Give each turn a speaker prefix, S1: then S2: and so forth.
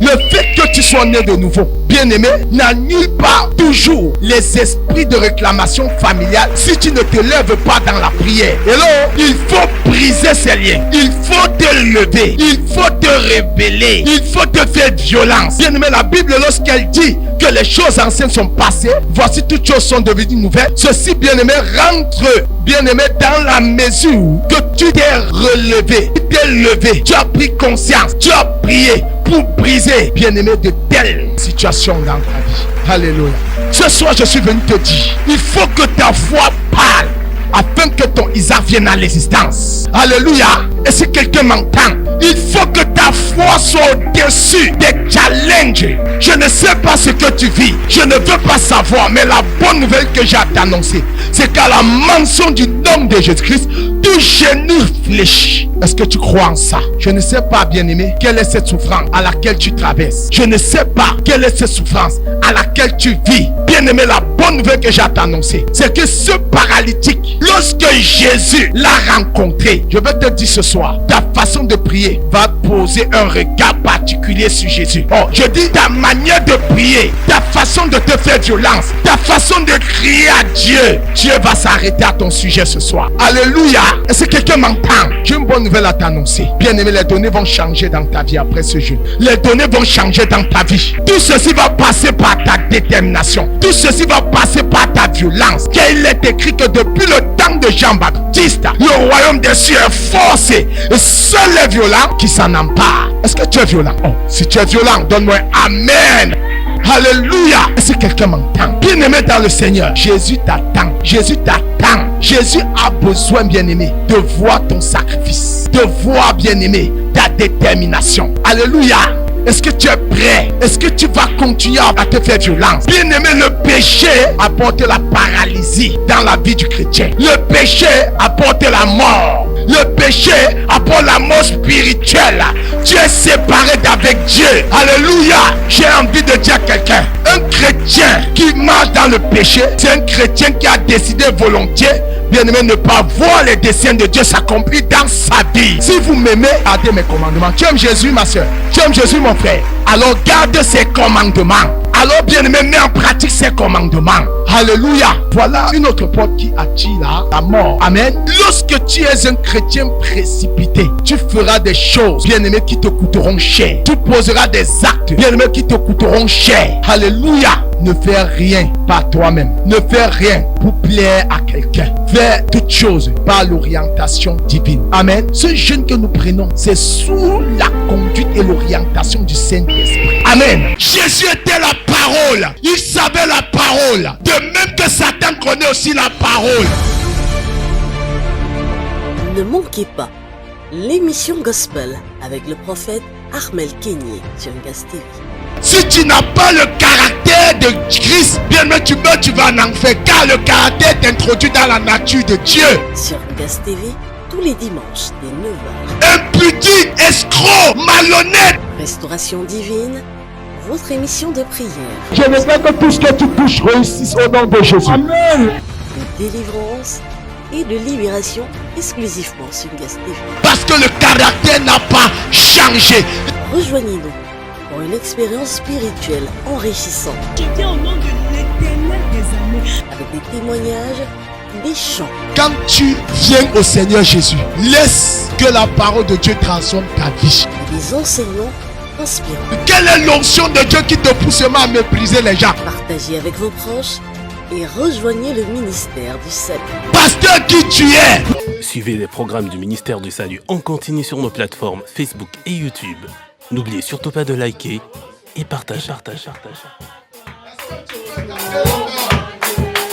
S1: Le fait que tu sois né de nouveau, bien-aimé, n'annule pas toujours les esprits de réclamation familiale si tu ne te lèves pas dans la prière. Hello, il faut briser ces liens. Il faut te lever. Il faut te révéler. Il faut te faire violence. Bien-aimé, la Bible, lorsqu'elle dit que les choses anciennes sont passées, voici toutes choses sont devenues nouvelles. Ceci, bien-aimé, rentre, bien-aimé, dans la mesure que tu t'es relevé, tu t'es levé, tu as pris conscience, tu as prié pour briser, bien-aimé, de telles situations dans ta vie. Alléluia. Ce soir, je suis venu te dire, il faut que ta foi parle afin que ton Isaac vienne à l'existence. Alléluia. Et si quelqu'un m'entend, il faut que ta foi soit au-dessus des challenges. Je ne sais pas ce que tu vis. Je ne veux pas savoir. Mais la bonne nouvelle que j'ai à t'annoncer, c'est qu'à la mention du nom de Jésus-Christ, tout genou fléchit. Est-ce que tu crois en ça? Je ne sais pas, bien-aimé, quelle est cette souffrance à laquelle tu traverses. Je ne sais pas quelle est cette souffrance à laquelle tu vis. Bien-aimé, la bonne nouvelle que j'ai à t'annoncer, c'est que ce paralytique, lorsque Jésus l'a rencontré, je vais te dire ce soir, ta façon de prier va poser un regard particulier sur Jésus. Oh, je dis ta manière de prier, ta façon de te faire violence, ta façon de crier à Dieu, Dieu va s'arrêter à ton sujet ce soir. Alléluia. Est-ce que quelqu'un m'entend? J'ai une bonne nouvelle à t'annoncer. Bien-aimé, les données vont changer dans ta vie après ce jeûne. Les données vont changer dans ta vie. Tout ceci va passer par ta détermination. Tout ceci va passer par ta violence. Car il est écrit que depuis le temps de Jean-Baptiste, le royaume des cieux est forcé. Et seuls les violents qui s'en emparent. Est-ce que tu es violent? Oh, si tu es violent, donne-moi Amen. Alléluia. Est-ce que quelqu'un m'entend? Bien-aimé dans le Seigneur, Jésus t'attend. Jésus t'attend. Jésus a besoin, bien-aimé, de voir ton sacrifice, de voir, bien-aimé, ta détermination. Alléluia. Est-ce que tu es prêt? Est-ce que tu vas continuer à te faire violence? Bien-aimé, le péché apporte la paralysie dans la vie du chrétien. Le péché apporte la mort. Le péché apporte la mort spirituelle. Tu es séparé d'avec Dieu. Alléluia. J'ai envie de dire à quelqu'un, un chrétien qui marche dans le péché, c'est un chrétien qui a décidé volontiers, bien-aimé, ne pas voir les desseins de Dieu s'accomplir dans sa vie. Si vous m'aimez, gardez mes commandements. Tu aimes Jésus, ma soeur? Tu aimes Jésus, mon frère? Alors garde ses commandements. Alors, bien-aimé, mets en pratique ses commandements. Alléluia. Voilà une autre porte qui attire la mort. Amen. Lorsque tu es un chrétien précipité, tu feras des choses, bien-aimé, qui te coûteront cher. Tu poseras des actes, bien-aimé, qui te coûteront cher. Alléluia. Ne fais rien par toi-même. Ne fais rien pour plaire à quelqu'un. Fais toutes choses par l'orientation divine. Amen. Ce jeûne que nous prenons, c'est sous la conduite et l'orientation du Saint-Esprit. Amen. Jésus était la parole. Il savait la parole. De même que Satan connaît aussi la parole.
S2: Ne manquez pas l'émission Gospel avec le prophète Armel Kenyé sur Gas TV.
S1: Si tu n'as pas le caractère de Christ, bien mais tu meurs, tu vas en enfer. Car le caractère t'introduit dans la nature de Dieu.
S2: Sur Gas TV, tous les dimanches dès 9h.
S1: Impudique, escroc, malhonnête.
S2: Restauration divine, votre émission de prière.
S1: Je veux que tout ce que tu touches réussisse au nom de Jésus. Amen.
S2: De délivrance et de libération exclusivement sur Gas TV.
S1: Parce que le caractère n'a pas changé.
S2: Rejoignez-nous pour une expérience spirituelle enrichissante.
S3: Au nom de l'Éternel des armées.
S2: Avec des témoignages, des chants.
S1: Quand tu viens au Seigneur Jésus, laisse que la parole de Dieu transforme ta vie.
S2: Et des enseignements inspirants.
S1: Quelle est l'onction de Dieu qui te pousse à mépriser les gens?
S2: Partagez avec vos proches et rejoignez le ministère du Salut.
S1: Pasteur qui tu es?
S4: Suivez les programmes du ministère du Salut en continu sur nos plateformes Facebook et YouTube. N'oubliez surtout pas de liker et partager.